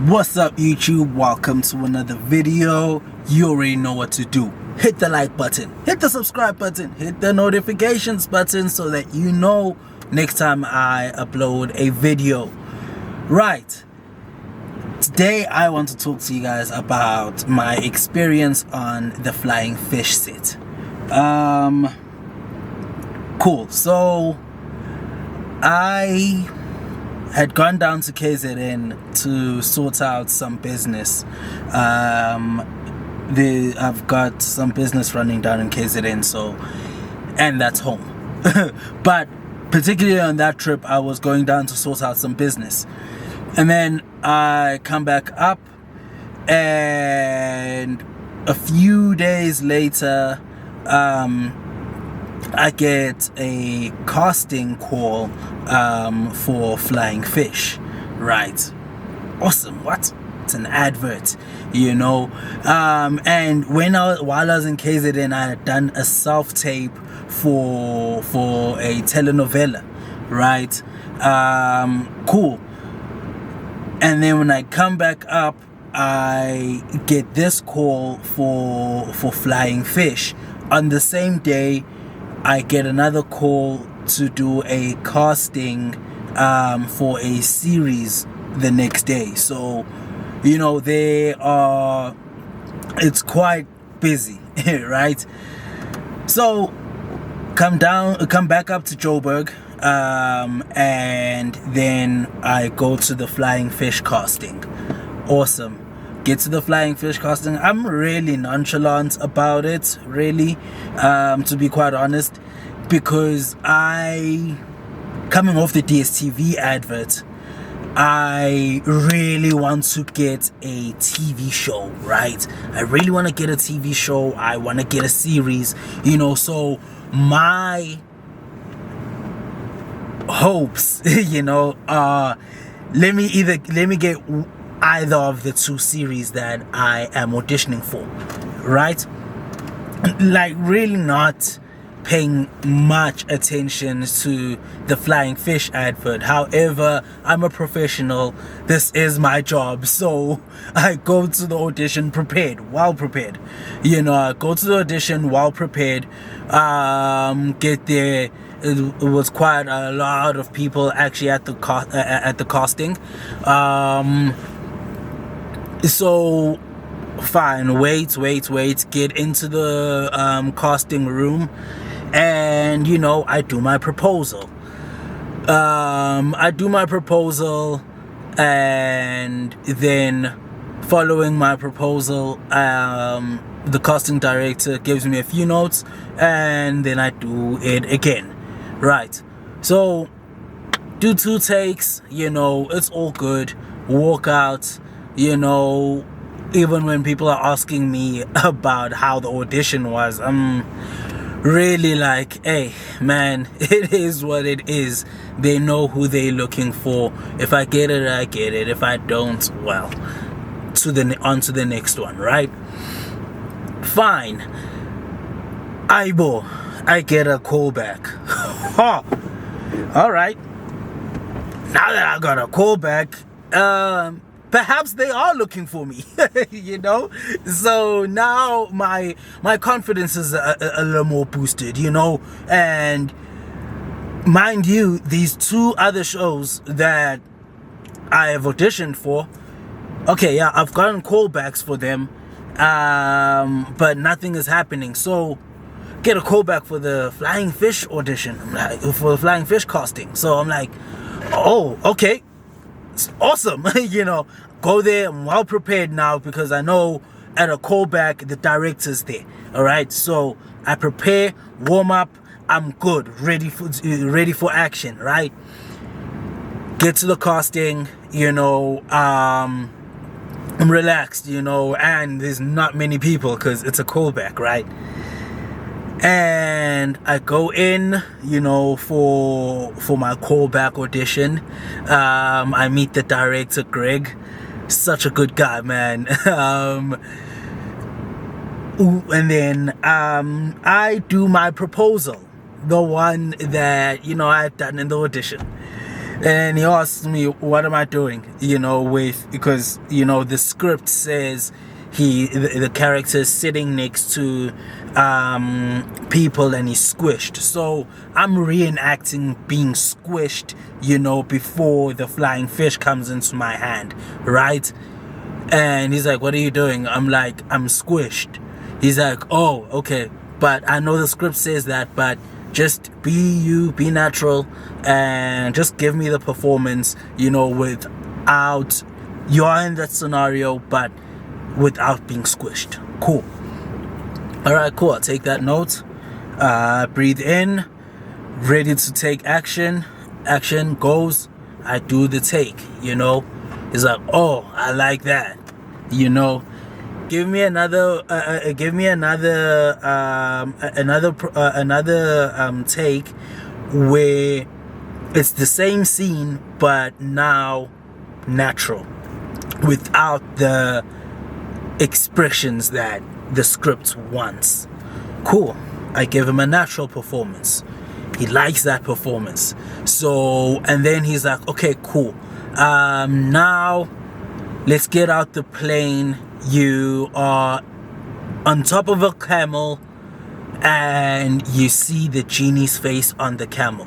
What's up YouTube? Welcome to another video. You already know what to do. Hit the like button, hit the subscribe button, hit the notifications button so that you know next time I upload a video. Right. Today I want to talk to you guys about my experience on the flying fish set. Cool. So I had gone down to KZN to sort out some business. I've got some business running down in KZN, and that's home. But particularly on that trip, I was going down to sort out some business, and then I come back up, and a few days later, I get a casting call for flying fish. Right. Awesome. What? It's an advert, and while I was in KZN, I had done a self-tape for a telenovela, right? Cool. And then when I come back up, I get this call for flying fish. On the same day, I get another call to do a casting for a series the next day. So, it's quite busy, right? So, come back up to Joburg, and then I go to the flying fish casting. Awesome. Get to the flying fish casting. I'm really nonchalant about it, really, to be quite honest, because coming off the DSTV advert, I really want to get a TV show, right? I really want to get a TV show. I want to get a series, so my hopes, let me get either of the two series that I am auditioning for, right? Like, really not paying much attention to the flying fish advert. However, I'm a professional. This is my job, so I go to the audition well prepared. I go to the audition well prepared. Get there. It was quite a lot of people actually at the casting. So fine, wait, get into the casting room, and I do my proposal. And then following my proposal, the casting director gives me a few notes, and then I do it again. Right. So do 2 takes, it's all good. Walk out. Even when people are asking me about how the audition was, I'm really like, hey man, it is what it is. They know who they're looking for. If I get it, I get it. If I don't, well, on to the next one, right? Fine. I get a call back. All right. Now that I got a call back, perhaps they are looking for me, So now my confidence is a little more boosted, and mind you, these 2 other shows that I have auditioned for, okay, yeah, I've gotten callbacks for them, but nothing is happening. So get a callback for the flying fish audition, for the flying fish casting. So I'm like, oh, okay. It's awesome. Go there. I'm well prepared now because I know at a callback the director's there. All right, so I prepare, warm up. I'm good, ready for action. Right. Get to the casting. I'm relaxed. And there's not many people because it's a callback, right? And I go in, for my callback audition. I meet the director, Greg. Such a good guy, man. And then I do my proposal, the one that I had done in the audition. And he asked me, what am I doing? Because the script says the character is sitting next to people and he's squished. So I'm reenacting being squished, before the flying fish comes into my hand, right? And he's like, what are you doing? I'm like, I'm squished. He's like, oh, okay. But I know the script says that, but just be you, be natural, and just give me the performance, without, you're in that scenario, but without being squished. Cool. All right, cool. I'll take that note. Breathe in, ready to take action. Action goes. I do the take, He's like, oh, I like that, Give me another take where it's the same scene but now natural, without the expressions that the script wants. Cool. I give him a natural performance. He likes that performance. So, and then he's like, okay, cool. Now let's get out the plane. You are on top of a camel and you see the genie's face on the camel.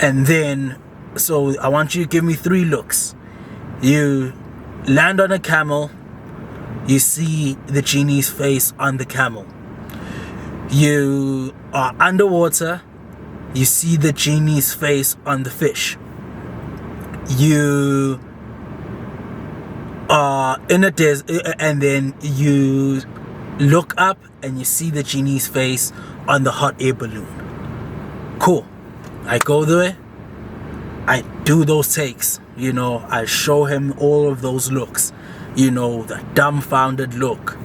And then, so I want you to give me 3 looks. You land on a camel, you see the genie's face on the camel. You are underwater, you see the genie's face on the fish. You are in a desert, and then you look up and you see the genie's face on the hot air balloon. Cool. I go there, I do those takes, I show him all of those looks, the dumbfounded look.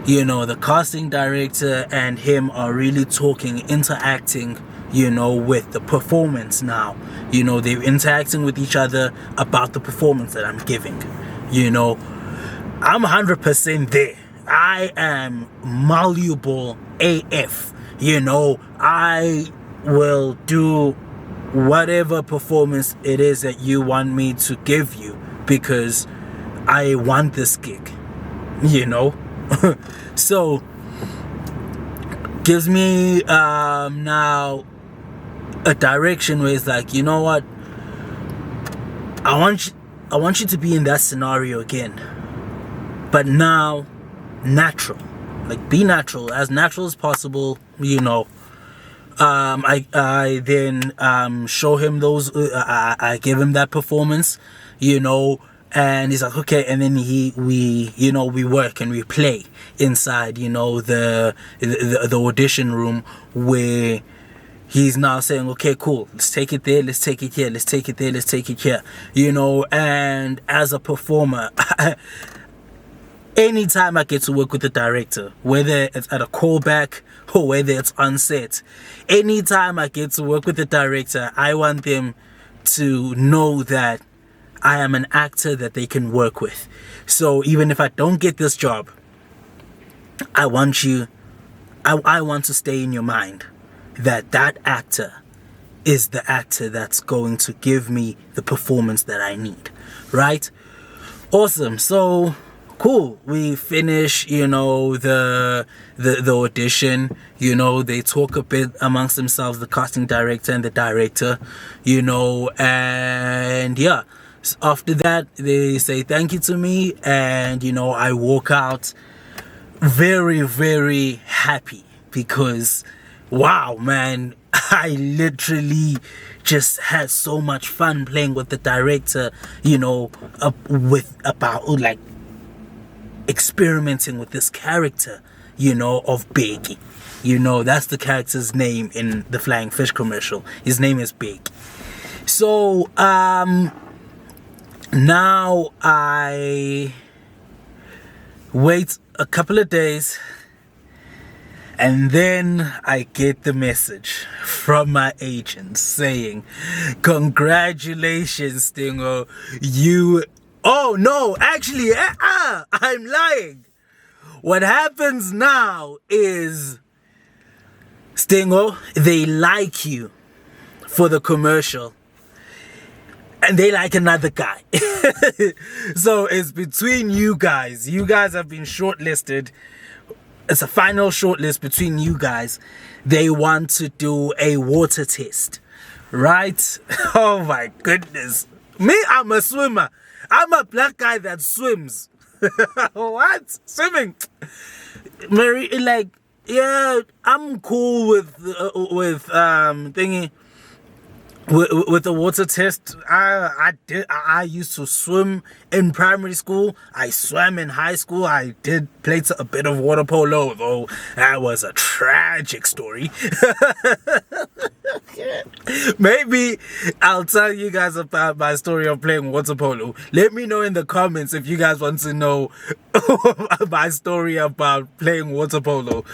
The casting director and him are really talking, interacting, with the performance now. They're interacting with each other about the performance that I'm giving. I'm 100% there. I am malleable AF. I will do whatever performance it is that you want me to give you because I want this gig. So gives me now a direction where it's like, you know what, I want you to be in that scenario again, but now natural. Like, be natural as possible. I then show him those. I give him that performance, and he's like, okay. And then we work and we play inside, the audition room, where he's now saying, okay, cool, let's take it there, let's take it here, let's take it there, let's take it here, and as a performer, anytime I get to work with the director, whether it's at a callback or whether it's on set, anytime I get to work with the director, I want them to know that I am an actor that they can work with. So even if I don't get this job, I want to stay in your mind that actor is the actor that's going to give me the performance that I need, right? Awesome. So cool. We finish, the audition. They talk a bit amongst themselves, the casting director and the director, and yeah. After that, they say thank you to me, and I walk out very, very happy because, wow, man, I literally just had so much fun playing with the director, like experimenting with this character, of Big. That's the character's name in the Flying Fish commercial. His name is Big. So, now I wait a couple of days, and then I get the message from my agent saying, congratulations, Stingo, oh no, actually, I'm lying. What happens now is, Stingo, they like you, for the commercial. And they like another guy. So it's between you guys. You guys have been shortlisted. It's a final shortlist between you guys. They want to do a water test. Right? Oh my goodness. Me, I'm a swimmer. I'm a black guy that swims. What? Swimming? Mary, like, yeah, I'm cool with thingy. With the water test, I used to swim in primary school. I swam in high school. I did play a bit of water polo, though that was a tragic story. Maybe I'll tell you guys about my story of playing water polo. Let me know in the comments if you guys want to know my story about playing water polo.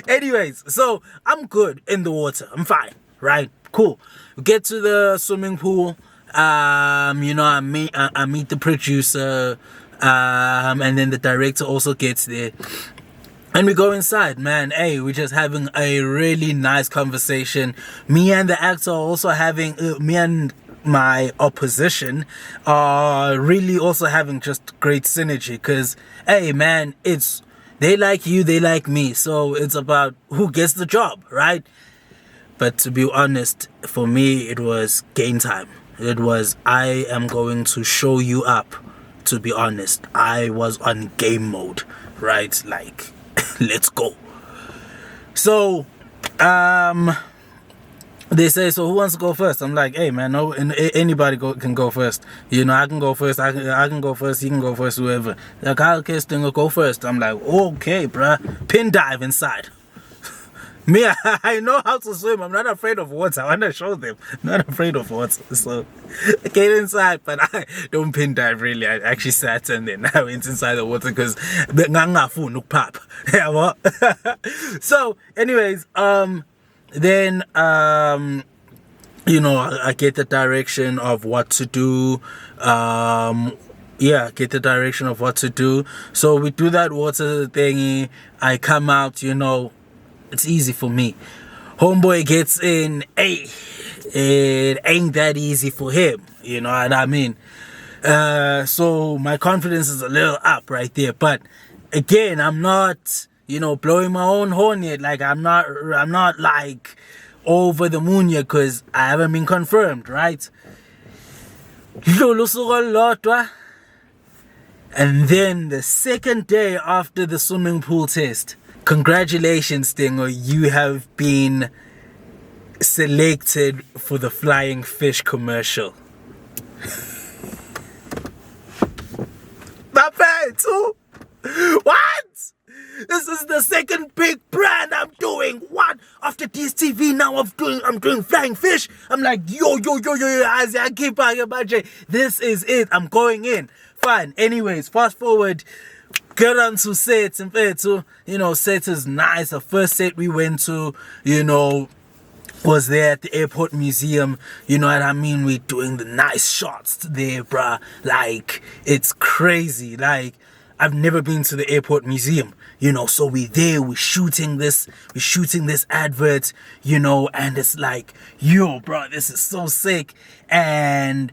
Anyways, so I'm good in the water. I'm fine, right? Cool. We get to the swimming pool. I meet the producer, and then the director also gets there. And we go inside, man. Hey, we're just having a really nice conversation. Me and the actor are also having, me and my opposition are really also having just great synergy. Because, hey, man, they like you, they like me. So it's about who gets the job, right? But to be honest, for me, it was game time. It was, I am going to show you up, to be honest. I was on game mode, right? Like, let's go. So, they say, so who wants to go first? I'm like, hey man, no, anybody can go first. You know, I can go first. I can go first. You can go first. Whoever. Like, I'll go first. I'm like, okay, bruh. Pin dive inside. Me, I know how to swim. I'm not afraid of water. I want to show them. I'm not afraid of water. So I get inside, but I don't pin dive really. I actually sat and then I went inside the water because pop. So, anyways, then I get the direction of what to do. Get the direction of what to do. So we do that water thingy. I come out, it's easy for me. Homeboy gets in, hey, it ain't that easy for him. You know what I mean? So my confidence is a little up right there. But again, I'm not, blowing my own horn yet. Like, I'm not like over the moon yet because I haven't been confirmed, right? And then the second day after the swimming pool test, congratulations, Dingo, you have been selected for the flying fish commercial. Too. What? This is the second big brand I'm doing. What? After DSTV, now I'm doing flying fish. I'm like, yo, I keep on your budget. This is it. I'm going in. Fine. Anyways, fast forward. Get on to sets and set is nice. The first set we went to, was there at the airport museum. You know what I mean? We're doing the nice shots there, bruh. Like, it's crazy. Like, I've never been to the airport museum, so we're there, we're shooting this advert, and it's like, yo, bro, this is so sick. And,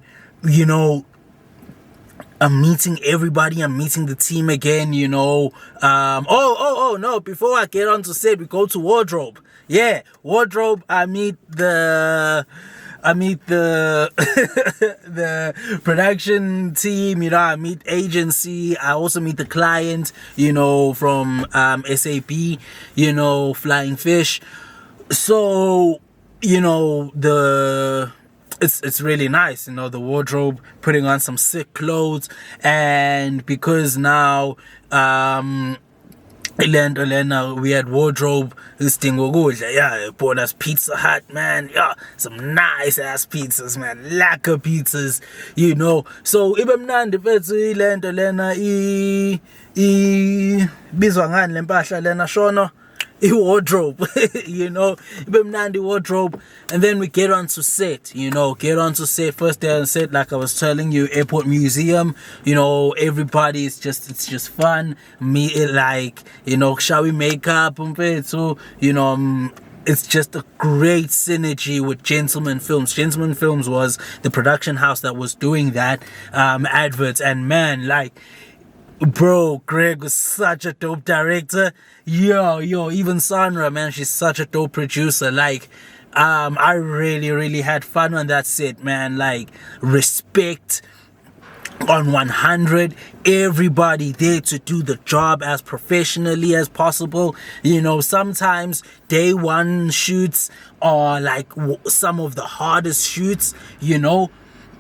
I'm meeting everybody, I'm meeting the team again, no, before I get on to set, we go to wardrobe. Yeah, wardrobe, I meet the the production team, I meet agency, I also meet the client, from SAP, Flying Fish. So, it's really nice, the wardrobe, putting on some sick clothes. And because now we had wardrobe, this thing bought us Pizza Hut, man. Yeah, some nice ass pizzas, man. Lacquer pizzas, So ibemnandi fethu ilento lena bizwa ngani lempahla lena shono wardrobe. Ibemnandi wardrobe. And then we get on to set, first day on set, like I was telling you, airport museum, everybody is it's just fun. Me, like, shall we make up, so, it's just a great synergy with Gentleman Films. Gentleman Films was the production house that was doing that adverts, and man, like, bro, Greg was such a dope director. Yo, even Sandra, man, she's such a dope producer. Like, I really had fun on that set, man. Like, respect on 100, everybody there to do the job as professionally as possible. Sometimes day one shoots are like some of the hardest shoots,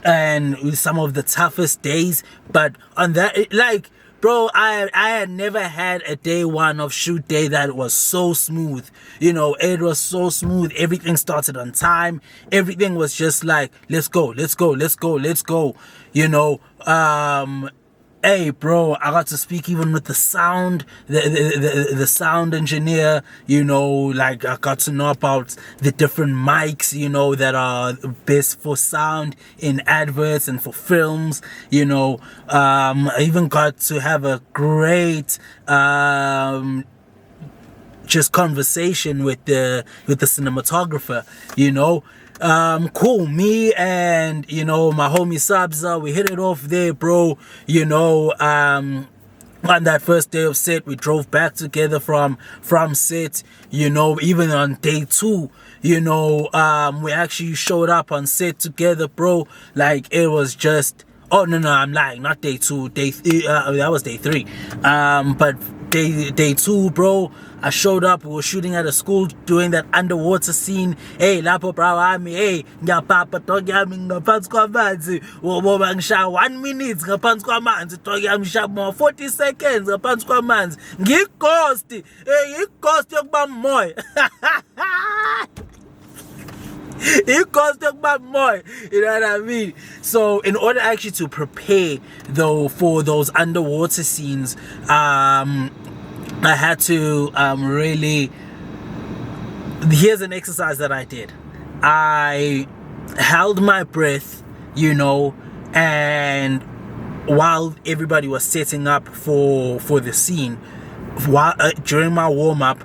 and some of the toughest days. But on that, like, bro, I had never had a day one of shoot day that was so smooth. It was so smooth. Everything started on time. Everything was just like, let's go. Hey, bro, I got to speak even with the sound, the sound engineer, like I got to know about the different mics, that are best for sound in adverts and for films, I even got to have a great, just conversation with the cinematographer, cool. Me and my homie Sabza, we hit it off there, bro. On that first day of set, we drove back together from set. Even on day two, we actually showed up on set together, bro. Like, it was just, oh no, I'm lying, not day two, that was day three. But day two, bro, I showed up. We were shooting at a school, doing that underwater scene. Hey, lapho bro wami, hey, ngiyapapa dog yami ngaphansi kwamanzi. Woba ngisha 1 minute ngaphansi kwamanzi, dog yami ngisha more 40 seconds ngaphansi kwamanzi. Ngighost, hey, ighost yokuba moya. You know what I mean? So in order actually to prepare though for those underwater scenes, I had to really, here's an exercise that I did. I held my breath, and while everybody was setting up for the scene, during my warm-up,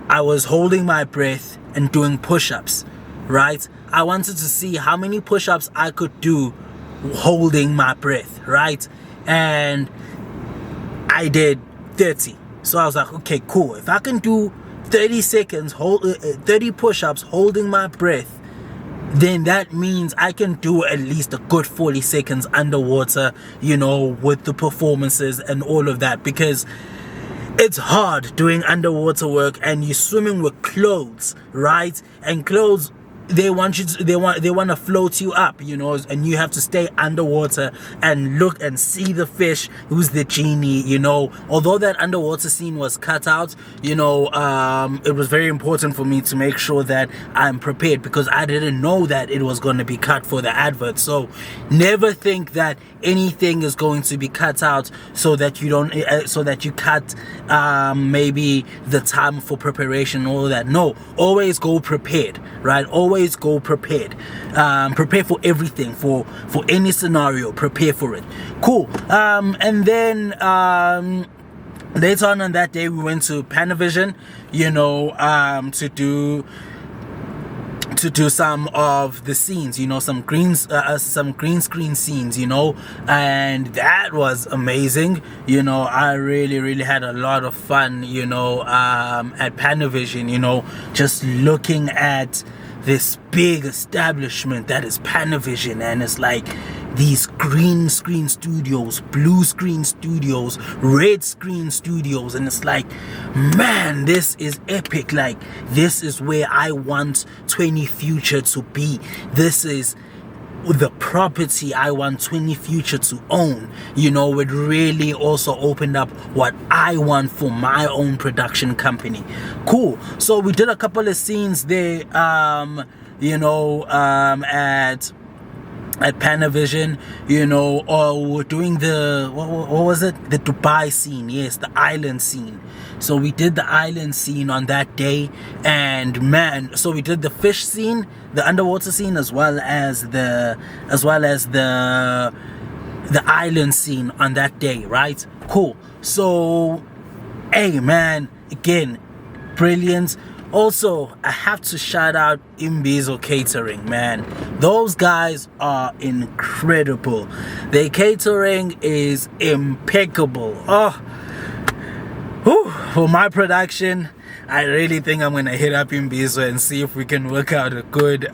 I was holding my breath and doing push-ups. Right? I wanted to see how many push-ups I could do holding my breath, right? And I did 30. So I was like, okay, cool. If I can do 30 seconds, 30 push-ups holding my breath, then that means I can do at least a good 40 seconds underwater, with the performances and all of that, because it's hard doing underwater work and you're swimming with clothes, right? And clothes, they want to float you up, and you have to stay underwater and look and see the fish who's the genie. Although that underwater scene was cut out, it was very important for me to make sure that I'm prepared, because I didn't know that it was going to be cut for the advert. So never think that anything is going to be cut out so that you don't so that you cut maybe the time for preparation, all that. No, always go prepared, right? Always go prepared. Prepare for everything, for any scenario. Prepare for it. Cool. And then later on that day, we went to Panavision, to do some of the scenes, some green screen scenes, and that was amazing. I really had a lot of fun, at Panavision, just looking at this big establishment that is Panavision, and it's like these green screen studios, blue screen studios, red screen studios, and it's like, man, this is epic. Like, this is where I want 20 Future to be. This is the property I want 20 Future to own. It really also opened up what I want for my own production company. Cool. So we did a couple of scenes there, at Panavision, or we're doing the, what was it? The Dubai scene. Yes, the island scene. So we did the island scene on that day, and man, so we did the fish scene, the underwater scene, as well as the island scene on that day, right? Cool. So, hey man, again, brilliant. Also, I have to shout out Imbizo Catering, man. Those guys are incredible. Their catering is impeccable. Oh, whew, for my production, I really think I'm gonna hit up Imbizo and see if we can work out a good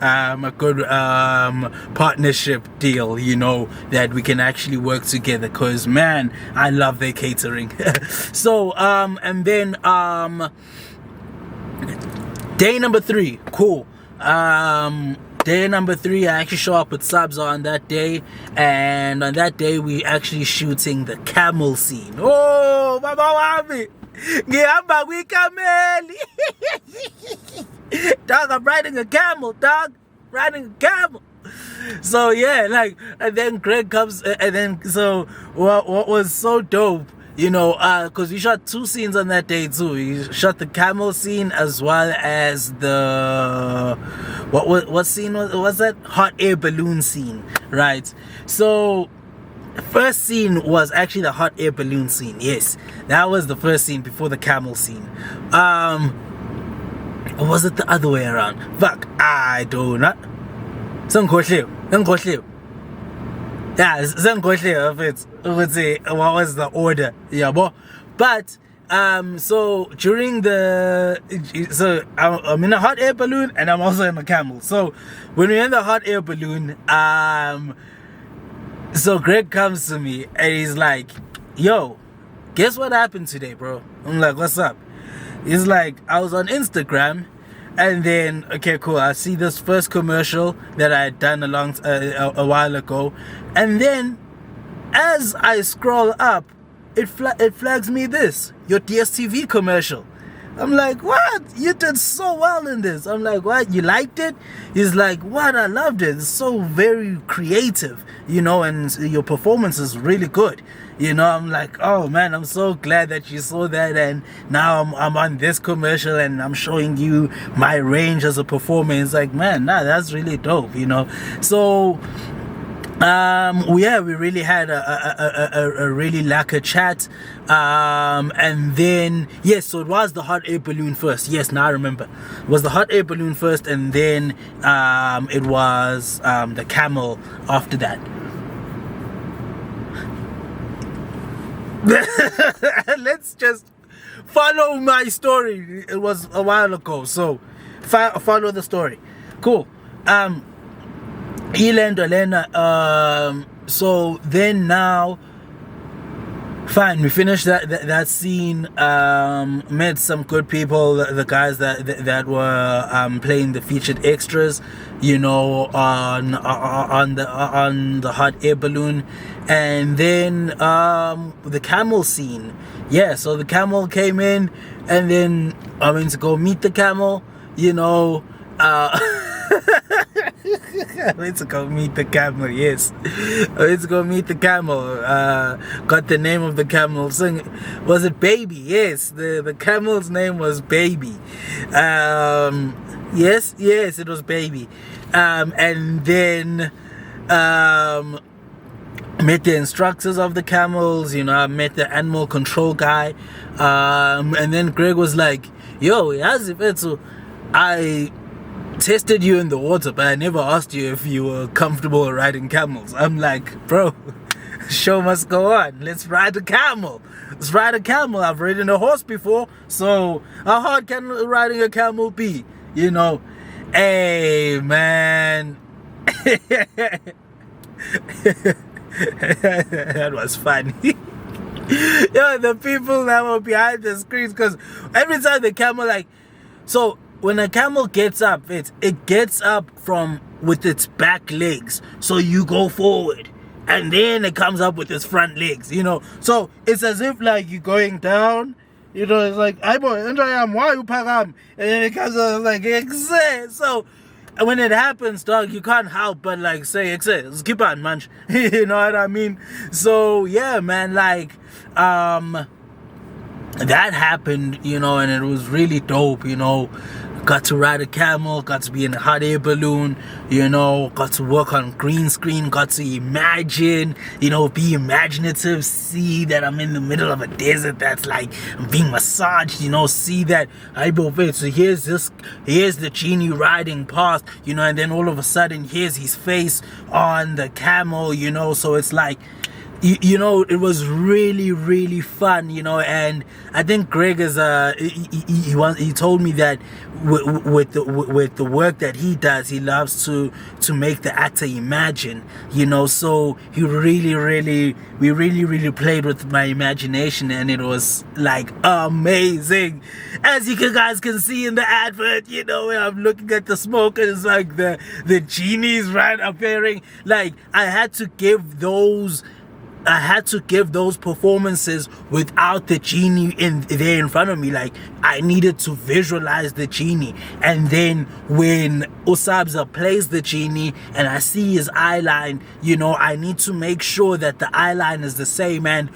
partnership deal, you know, that we can actually work together, because man, I love their catering. So and then day number 3, cool. Day number 3, I actually show up with subs on that day, and on that day we actually shooting the camel scene. Oh, Baba Wami, ngihamba kwikameli. Dog, I'm riding a camel, dog, riding a camel. So yeah, like, and then Greg comes, and then so what was so dope, you know, because we shot 2 scenes on that day too. We shot the camel scene as well as the what scene was that? Hot air balloon scene, right? So first scene was actually the hot air balloon scene. Yes, that was the first scene before the camel scene. Or was it the other way around? Fuck, I do not. Yeah, of it. Would say what was the order? Yeah, but so during the I'm in a hot air balloon and I'm also in a camel. So when we're in the hot air balloon, so Greg comes to me and he's like, "Yo, guess what happened today, bro?" I'm like, "What's up?" He's like, "I was on Instagram." And then, okay, cool, I see this first commercial that I had done a while ago. And then, as I scroll up, it flags me this, your DSTV commercial. I'm like, what? You did so well in this. I'm like, what? You liked it? He's like, what? I loved it. It's so very creative, you know, and your performance is really good. You know, I'm like, oh man, I'm so glad that you saw that, and now I'm on this commercial and I'm showing you my range as a performer. It's like, man, nah, that's really dope, you know. So yeah, we really had a really lacquer chat, and then yes, so it was the hot air balloon first. Yes, now I remember, it was the hot air balloon first, and then it was the camel after that. Let's just follow my story. It was a while ago, so follow the story. Cool. So then now, fine, we finished that scene. Met some good people, the guys that were playing the featured extras, you know, on the hot air balloon. And then the camel scene. Yeah, so the camel came in, and then I went to go meet the camel, you know. I went to go meet the camel, yes. I went to go meet the camel. Got the name of the camel. Was it Baby? Yes, the camel's name was Baby. Yes, it was Baby. And then met the instructors of the camels, you know. I met the animal control guy, and then Greg was like, yo, I tested you in the water, but I never asked you if you were comfortable riding camels. I'm like, bro, show must go on. Let's ride a camel. I've ridden a horse before, so how hard can riding a camel be, you know? Hey, man. That was funny. Yo, the people that were behind the screens, because every time the camel, like, so when a camel gets up, it gets up from with its back legs, so you go forward, and then it comes up with its front legs, you know. So it's as if like you're going down, you know. It's like, I boy, why you pagam, and then it comes up like, so. And when it happens, dog, you can't help but like say, keep on, man. You know what I mean? So yeah, man, like that happened, you know, and it was really dope, you know, got to ride a camel, got to be in a hot air balloon, you know, got to work on green screen, got to imagine, you know, be imaginative, see that I'm in the middle of a desert that's like I'm being massaged, you know, see that so here's the genie riding past, you know, and then all of a sudden here's his face on the camel, you know. So it's like, you know, it was really, really fun, you know. And I think Greg is he told me that with the work that he does, he loves to make the actor imagine, you know. So we really played with my imagination, and it was like amazing, as you guys can see in the advert, you know, where I'm looking at the smoke and it's like the genies right appearing. Like I had to give those performances without the genie there in front of me. Like I needed to visualize the genie, and then when Usabza plays the genie and I see his eye line, you know, I need to make sure that the eye line is the same, and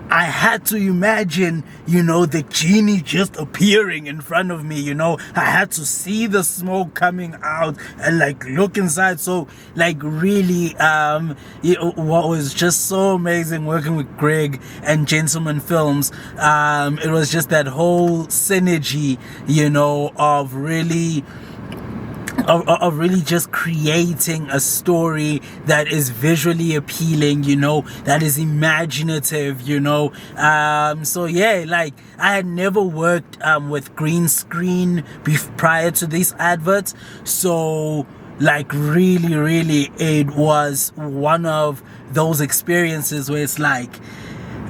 I had to imagine, you know, the genie just appearing in front of me, you know. I had to see the smoke coming out and like look inside. So like really what was just so amazing working with Greg and Gentleman Films, it was just that whole synergy, you know, of really just creating a story that is visually appealing, you know, that is imaginative, you know. So yeah, like I had never worked with green screen prior to these adverts, so like really it was one of those experiences where it's like,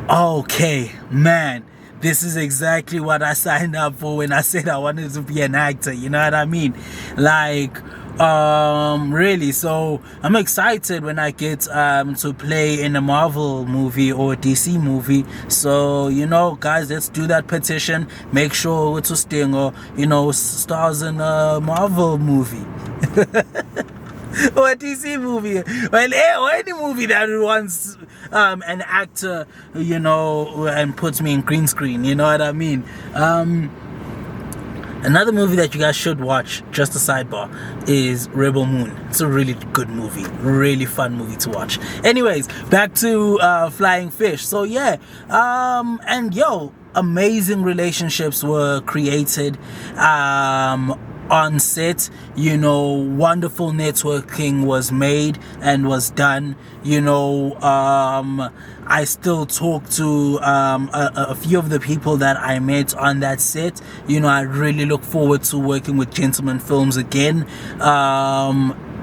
okay, man, this is exactly what I signed up for when I said I wanted to be an actor, you know what I mean? Like, really. So I'm excited when I get to play in a Marvel movie or a DC movie. So, you know, guys, let's do that petition. Make sure it's a stinger, you know, stars in a Marvel movie. Or a DC movie, well, or any movie that wants an actor, you know, and puts me in green screen, you know what I mean? Another movie that you guys should watch, just a sidebar, is Rebel Moon. It's a really good movie, really fun movie to watch. Anyways, back to Flying Fish. So yeah, and yo, amazing relationships were created on set, you know. Wonderful networking was made and was done, you know. I still talk to a few of the people that I met on that set, you know. I really look forward to working with Gentleman Films again.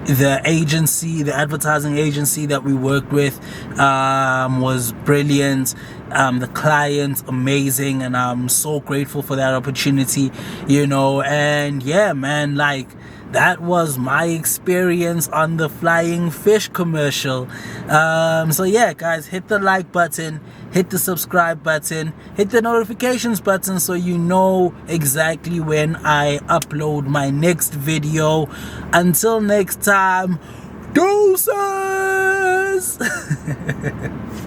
The agency, the advertising agency that we worked with was brilliant. The client, amazing, and I'm so grateful for that opportunity, you know. And yeah, man, like that was my experience on the Flying Fish commercial. So yeah, guys, hit the like button, hit the subscribe button, hit the notifications button so you know exactly when I upload my next video. Until next time, deuces!